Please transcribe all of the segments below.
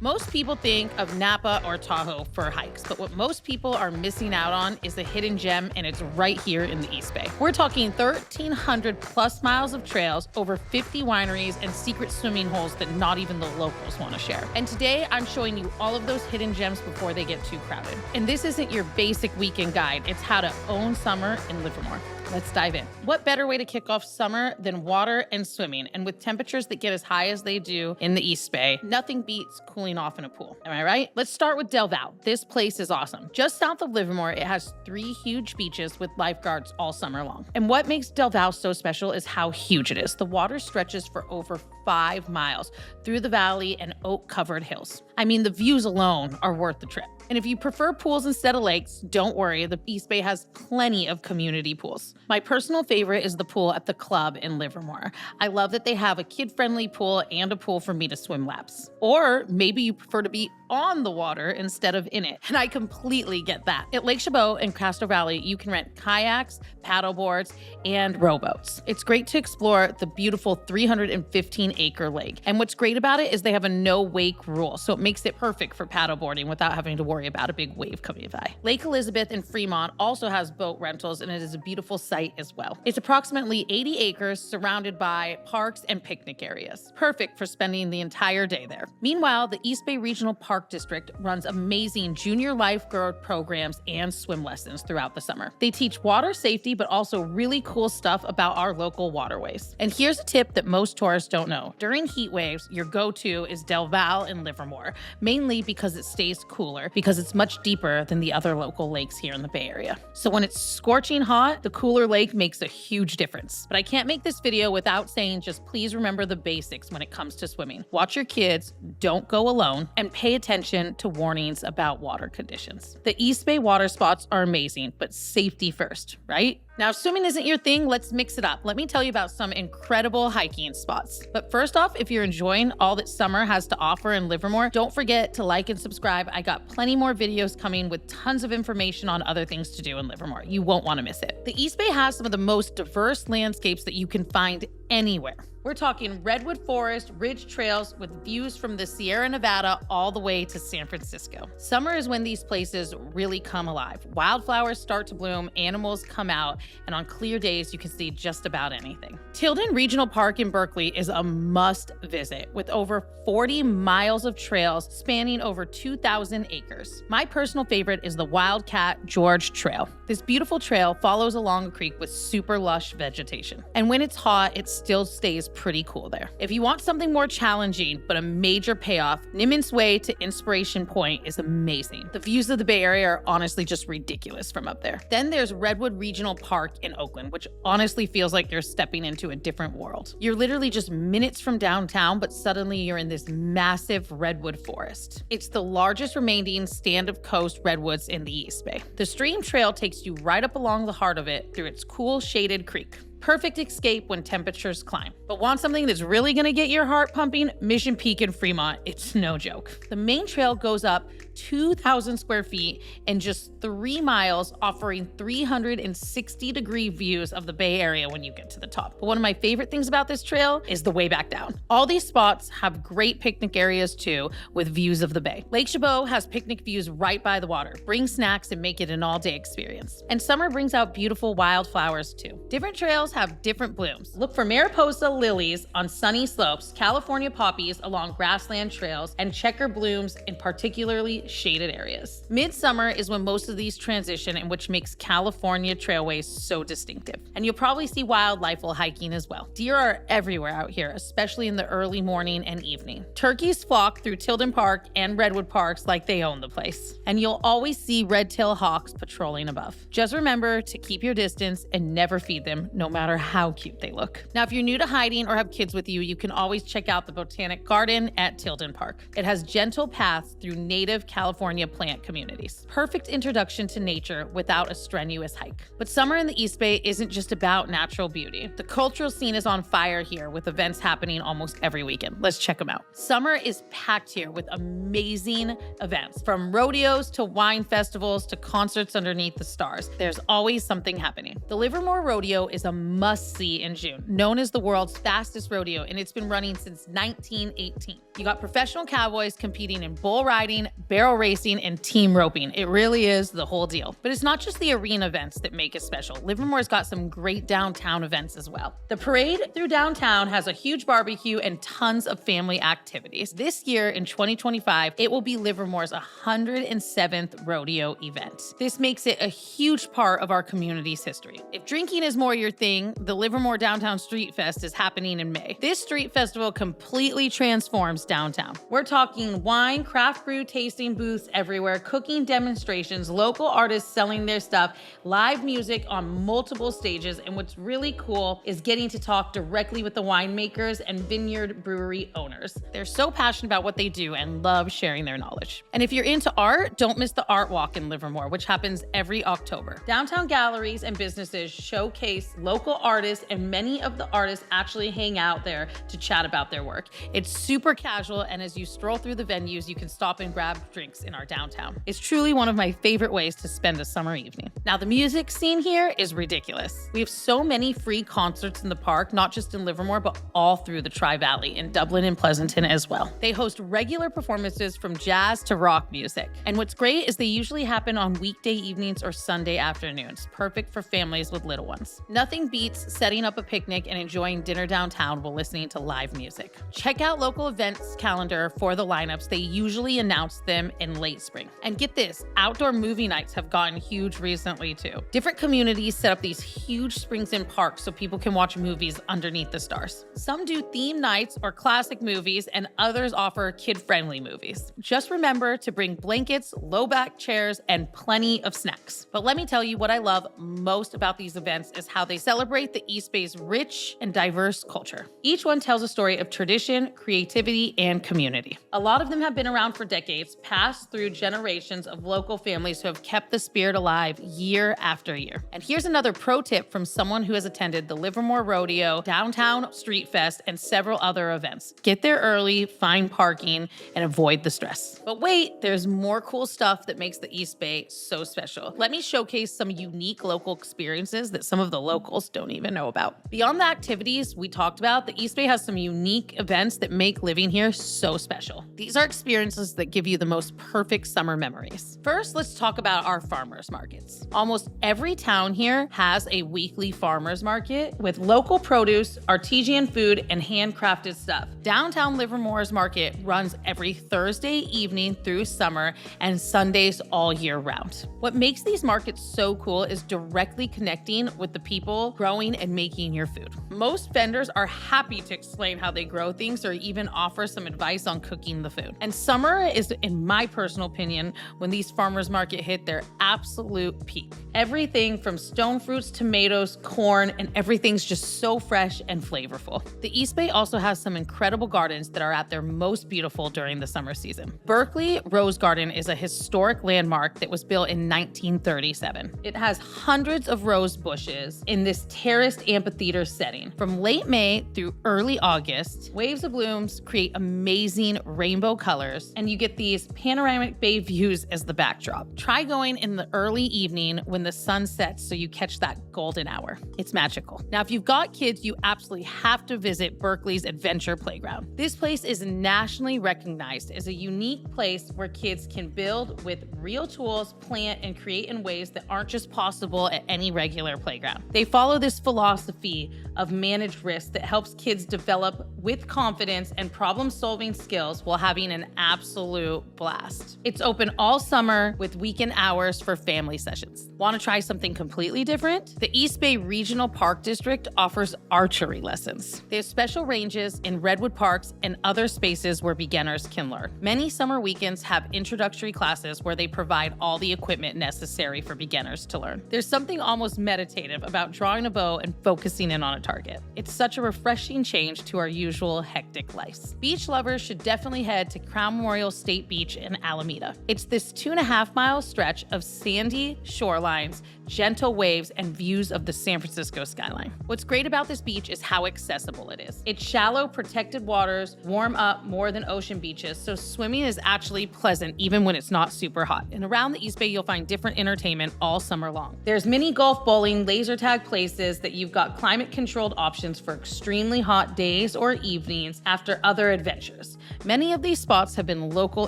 Most people think of Napa or Tahoe for hikes, but what most people are missing out on is the hidden gem, and it's right here in the East Bay. We're talking 1,300 plus miles of trails, over 50 wineries, and secret swimming holes that not even the locals want to share. And today, I'm showing you all of those hidden gems before they get too crowded. And this isn't your basic weekend guide. It's how to own summer in Livermore. Let's dive in. What better way to kick off summer than water and swimming? And with temperatures that get as high as they do in the East Bay, nothing beats cooling off in a pool. Am I right? Let's start with Del Val. This place is awesome. Just south of Livermore, it has 3 huge beaches with lifeguards all summer long. And what makes Del Val so special is how huge it is. The water stretches for over 5 miles through the valley and oak-covered hills. I mean, the views alone are worth the trip. And if you prefer pools instead of lakes, don't worry, the East Bay has plenty of community pools. My personal favorite is the pool at the club in Livermore. I love that they have a kid-friendly pool and a pool for me to swim laps. Or maybe you prefer to be on the water instead of in it, and I completely get that. At Lake Chabot in Castro Valley, you can rent kayaks, paddle boards, and rowboats. It's great to explore the beautiful 315-acre lake. And what's great about it is they have a no-wake rule, so it makes it perfect for paddleboarding without having to worry about a big wave coming by. Lake Elizabeth in Fremont also has boat rentals, and it is a beautiful site as well. It's approximately 80 acres surrounded by parks and picnic areas, perfect for spending the entire day there. Meanwhile, the East Bay Regional Park District runs amazing junior lifeguard programs and swim lessons throughout the summer. They teach water safety, but also really cool stuff about our local waterways. And here's a tip that most tourists don't know. During heat waves, your go-to is Del Val and Livermore, mainly because it stays cooler, because it's much deeper than the other local lakes here in the Bay Area. So when it's scorching hot, the cooler lake makes a huge difference. But I can't make this video without saying just please remember the basics when it comes to swimming. Watch your kids, don't go alone, and pay attention to warnings about water conditions. The East Bay water spots are amazing, but safety first, right? Now, if swimming isn't your thing, let's mix it up. Let me tell you about some incredible hiking spots. But first off, if you're enjoying all that summer has to offer in Livermore, don't forget to like and subscribe. I got plenty more videos coming with tons of information on other things to do in Livermore. You won't want to miss it. The East Bay has some of the most diverse landscapes that you can find anywhere. We're talking redwood forest, ridge trails with views from the Sierra Nevada all the way to San Francisco. Summer is when these places really come alive. Wildflowers start to bloom, animals come out, and on clear days, you can see just about anything. Tilden Regional Park in Berkeley is a must visit with over 40 miles of trails spanning over 2,000 acres. My personal favorite is the Wildcat George Trail. This beautiful trail follows along a creek with super lush vegetation. And when it's hot, it still stays pretty cool there. If you want something more challenging, but a major payoff, Nimitz Way to Inspiration Point is amazing. The views of the Bay Area are honestly just ridiculous from up there. Then there's Redwood Regional Park in Oakland, which honestly feels like you're stepping into a different world. You're literally just minutes from downtown, but suddenly you're in this massive redwood forest. It's the largest remaining stand of coast redwoods in the East Bay. The stream trail takes you right up along the heart of it through its cool shaded creek. Perfect escape when temperatures climb. But want something that's really gonna get your heart pumping? Mission Peak in Fremont, it's no joke. The main trail goes up 2,000 square feet in just 3 miles, offering 360-degree views of the Bay Area when you get to the top. But one of my favorite things about this trail is the way back down. All these spots have great picnic areas too, with views of the bay. Lake Chabot has picnic views right by the water. Bring snacks and make it an all-day experience. And summer brings out beautiful wildflowers too. Different trails have different blooms. Look for Mariposa lilies on sunny slopes, California poppies along grassland trails, and checker blooms in particularly shaded areas. Midsummer is when most of these transition, and which makes California trailways so distinctive. And you'll probably see wildlife while hiking as well. Deer are everywhere out here, especially in the early morning and evening. Turkeys flock through Tilden Park and Redwood Parks like they own the place. And you'll always see red-tailed hawks patrolling above. Just remember to keep your distance and never feed them, no matter how cute they look. Now, if you're new to hiding or have kids with you, you can always check out the Botanic Garden at Tilden Park. It has gentle paths through native California plant communities. Perfect introduction to nature without a strenuous hike. But summer in the East Bay isn't just about natural beauty. The cultural scene is on fire here with events happening almost every weekend. Let's check them out. Summer is packed here with amazing events, from rodeos to wine festivals to concerts underneath the stars. There's always something happening. The Livermore Rodeo is a must-see in June, known as the world's fastest rodeo, and it's been running since 1918. You got professional cowboys competing in bull riding, barrel racing, and team roping. It really is the whole deal. But it's not just the arena events that make it special. Livermore's got some great downtown events as well. The parade through downtown has a huge barbecue and tons of family activities. This year in 2025, it will be Livermore's 107th rodeo event. This makes it a huge part of our community's history. If drinking is more your thing, the Livermore Downtown Street Fest is happening in May. This street festival completely transforms downtown. We're talking wine, craft brew tasting booths everywhere, cooking demonstrations, local artists selling their stuff, live music on multiple stages, and what's really cool is getting to talk directly with the winemakers and vineyard brewery owners. They're so passionate about what they do and love sharing their knowledge. And if you're into art, don't miss the Art Walk in Livermore, which happens every October. Downtown galleries and businesses showcase local artists, and many of the artists actually hang out there to chat about their work. It's super casual, and as you stroll through the venues, you can stop and grab drinks in our downtown. It's truly one of my favorite ways to spend a summer evening. Now, the music scene here is ridiculous. We have so many free concerts in the park, not just in Livermore, but all through the Tri-Valley, in Dublin and Pleasanton as well. They host regular performances from jazz to rock music. And what's great is they usually happen on weekday evenings or Sunday afternoons, perfect for families with little ones. Nothing beats setting up a picnic and enjoying dinner downtown while listening to live music. Check out local events calendar for the lineups. They usually announce them in late spring. And get this, outdoor movie nights have gotten huge recently too. Different communities set up these huge springs and parks so people can watch movies underneath the stars. Some do theme nights or classic movies, and others offer kid-friendly movies. Just remember to bring blankets, low-back chairs, and plenty of snacks. But let me tell you what I love most about these events is how they celebrate the East Bay's rich and diverse culture. Each one tells a story of tradition, creativity, and community. A lot of them have been around for decades, passed through generations of local families who have kept the spirit alive year after year. And here's another pro tip from someone who has attended the Livermore Rodeo, Downtown Street Fest, and several other events. Get there early, find parking, and avoid the stress. But wait, there's more cool stuff that makes the East Bay so special. Let me showcase some unique local experiences that some of the locals don't even know about. Beyond the activities we talked about, the East Bay has some unique events that make living here so special. These are experiences that give you the most perfect summer memories. First, let's talk about our farmers markets. Almost every town here has a weekly farmers market with local produce, artisan food, and handcrafted stuff. Downtown Livermore's market runs every Thursday evening through summer and Sundays all year round. What makes these markets so cool is directly connecting with the people growing and making your food. Most vendors are happy to explain how they grow things or even offer some advice on cooking the food. And summer is, in my personal opinion, when these farmers market hit their absolute peak. Everything from stone fruits, tomatoes, corn, and everything's just so fresh and flavorful. The East Bay also has some incredible gardens that are at their most beautiful during the summer season. Berkeley Rose Garden is a historic landmark that was built in 1937. It has hundreds of rose bushes in this terraced amphitheater setting. From late May through early August, waves of blooms create amazing rainbow colors, and you get these panoramic bay views as the backdrop. Try going in the early evening when the sun sets so you catch that golden hour. It's magical. Now, if you've got kids, you absolutely have to visit Berkeley's Adventure Playground. This place is nationally recognized as a unique place where kids can build with real tools, plant, and create in ways that aren't just possible at any regular playground. They follow this philosophy of managed risk that helps kids develop with confidence and problem-solving skills while having an absolute blast. It's open all summer with weekend hours for family sessions. Want to try something completely different? The East Bay Regional Park District offers archery lessons. They have special ranges in Redwood Parks and other spaces where beginners can learn. Many summer weekends have introductory classes where they provide all the equipment necessary for beginners to learn. There's something almost meditative about drawing a bow and focusing in on a target. It's such a refreshing change to our usual hectic lives. Beach lovers should definitely head to Crown Memorial State Beach in Alameda. It's this 2.5-mile stretch of sandy shorelines, gentle waves, and views of the San Francisco skyline. What's great about this beach is how accessible it is. Its shallow, protected waters warm up more than ocean beaches, so swimming is actually pleasant even when it's not super hot. And around the East Bay, you'll find different entertainment all summer long. There's mini golf, bowling, laser tag places that you've got climate-controlled options for extremely hot days or evenings after other adventures. Many of these spots have been local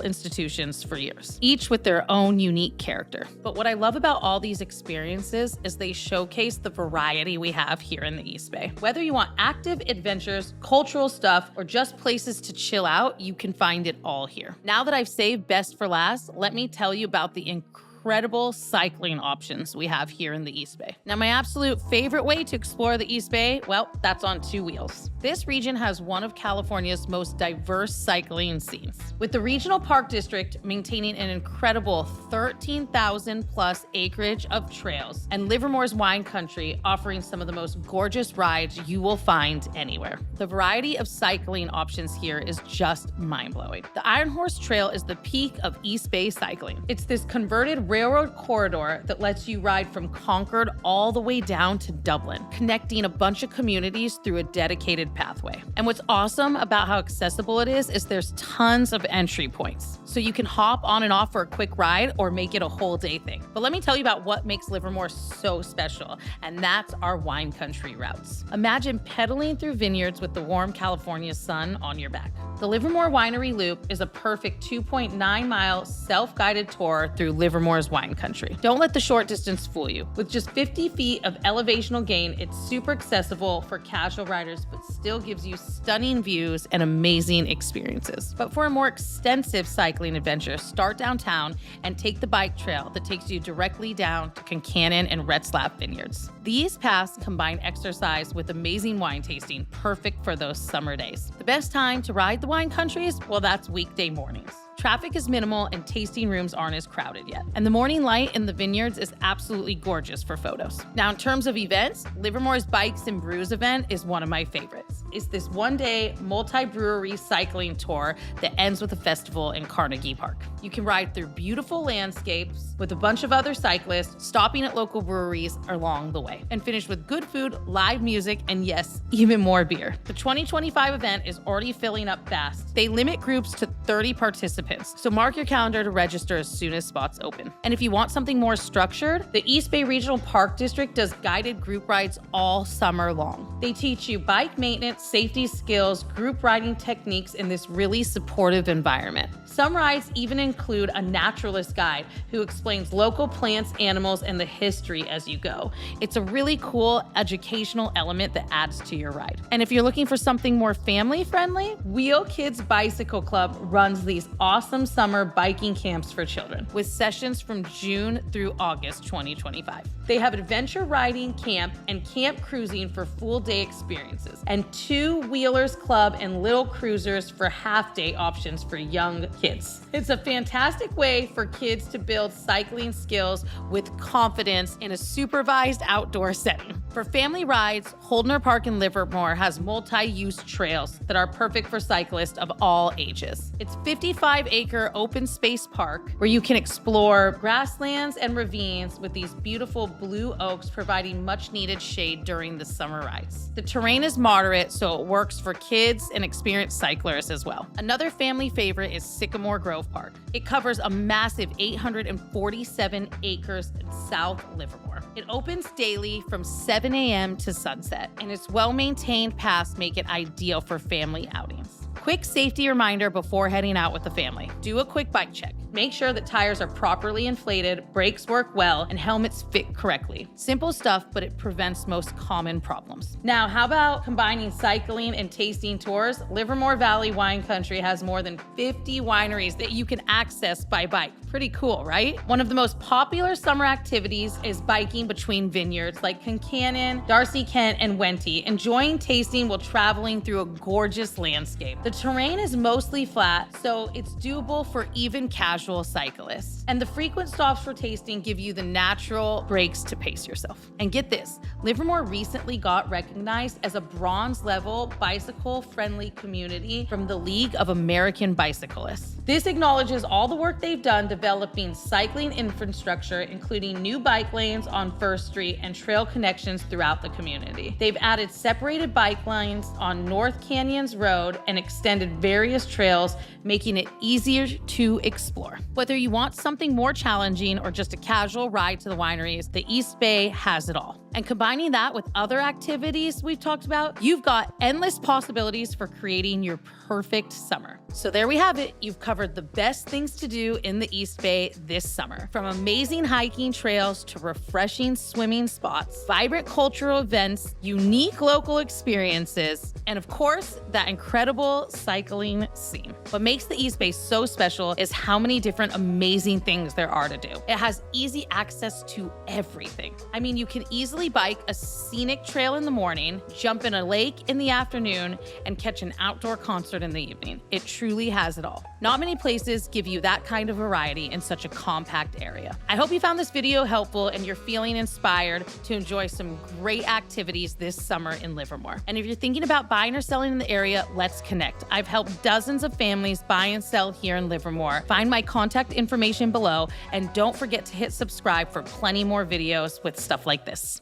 institutions for years, each with their own unique character. But what I love about all these experiences is they showcase the variety we have here in the East Bay. Whether you want active adventures, cultural stuff, or just places to chill out, you can find it all here. Now that I've saved best for last, let me tell you about the incredible cycling options we have here in the East Bay. Now, my absolute favorite way to explore the East Bay, well, that's on two wheels. This region has one of California's most diverse cycling scenes, with the Regional Park District maintaining an incredible 13,000 plus acreage of trails, and Livermore's wine country offering some of the most gorgeous rides you will find anywhere. The variety of cycling options here is just mind-blowing. The Iron Horse Trail is the peak of East Bay cycling. It's this converted railroad corridor that lets you ride from Concord all the way down to Dublin, connecting a bunch of communities through a dedicated pathway. And what's awesome about how accessible it is there's tons of entry points. So you can hop on and off for a quick ride or make it a whole day thing. But let me tell you about what makes Livermore so special, and that's our wine country routes. Imagine pedaling through vineyards with the warm California sun on your back. The Livermore Winery Loop is a perfect 2.9-mile self-guided tour through Livermore's wine country. Don't let the short distance fool you. With just 50 feet of elevational gain, it's super accessible for casual riders, but still gives you stunning views and amazing experiences. But for a more extensive cycling adventure, start downtown and take the bike trail that takes you directly down to Concannon and Retzlaff vineyards. These paths combine exercise with amazing wine tasting, perfect for those summer days. The best time to ride the wine countries? Well, that's weekday mornings. Traffic is minimal and tasting rooms aren't as crowded yet. And the morning light in the vineyards is absolutely gorgeous for photos. Now, in terms of events, Livermore's Bikes and Brews event is one of my favorites. It's this one-day multi-brewery cycling tour that ends with a festival in Carnegie Park. You can ride through beautiful landscapes with a bunch of other cyclists, stopping at local breweries along the way, and finish with good food, live music, and yes, even more beer. The 2025 event is already filling up fast. They limit groups to 30 participants, so mark your calendar to register as soon as spots open. And if you want something more structured, the East Bay Regional Park District does guided group rides all summer long. They teach you bike maintenance, safety skills, group riding techniques in this really supportive environment. Some rides even include a naturalist guide who explains local plants, animals, and the history as you go. It's a really cool educational element that adds to your ride. And if you're looking for something more family-friendly, Wheel Kids Bicycle Club runs these awesome summer biking camps for children with sessions from June through August 2025. They have adventure riding camp and camp cruising for full-day experiences, and two-wheelers club and little cruisers for half-day options for young kids. It's a fantastic way for kids to build cycling skills with confidence in a supervised outdoor setting. For family rides, Holdner Park in Livermore has multi-use trails that are perfect for cyclists of all ages. It's 55-acre open space park where you can explore grasslands and ravines with these beautiful blue oaks providing much needed shade during the summer rides. The terrain is moderate, so it works for kids and experienced cyclists as well. Another family favorite is Sycamore Grove Park. It covers a massive 847 acres in South Livermore. It opens daily from 7 a.m. to sunset, and its well-maintained paths make it ideal for family outings. Quick safety reminder before heading out with the family. Do a quick bike check. Make sure that tires are properly inflated, brakes work well, and helmets fit correctly. Simple stuff, but it prevents most common problems. Now, how about combining cycling and tasting tours? Livermore Valley Wine Country has more than 50 wineries that you can access by bike. Pretty cool, right? One of the most popular summer activities is biking between vineyards like Concannon, Darcy Kent, and Wente, enjoying tasting while traveling through a gorgeous landscape. The terrain is mostly flat, so it's doable for even casual casual cyclist. And the frequent stops for tasting give you the natural breaks to pace yourself. And get this, Livermore recently got recognized as a bronze level bicycle-friendly community from the League of American Bicyclists. This acknowledges all the work they've done developing cycling infrastructure, including new bike lanes on First Street and trail connections throughout the community. They've added separated bike lanes on North Canyons Road and extended various trails, making it easier to explore. Whether you want something more challenging or just a casual ride to the wineries, the East Bay has it all. And combining that with other activities we've talked about, you've got endless possibilities for creating your perfect summer. So there we have it. You've covered the best things to do in the East Bay this summer. From amazing hiking trails to refreshing swimming spots, vibrant cultural events, unique local experiences, and of course, that incredible cycling scene. What makes the East Bay so special is how many different amazing things there are to do. It has easy access to everything. I mean, you can easily bike a scenic trail in the morning, jump in a lake in the afternoon, and catch an outdoor concert in the evening. It truly has it all. Not many places give you that kind of variety in such a compact area. I hope you found this video helpful and you're feeling inspired to enjoy some great activities this summer in Livermore. And if you're thinking about buying or selling in the area, let's connect. I've helped dozens of families buy and sell here in Livermore. Find my contact information below, and don't forget to hit subscribe for plenty more videos with stuff like this.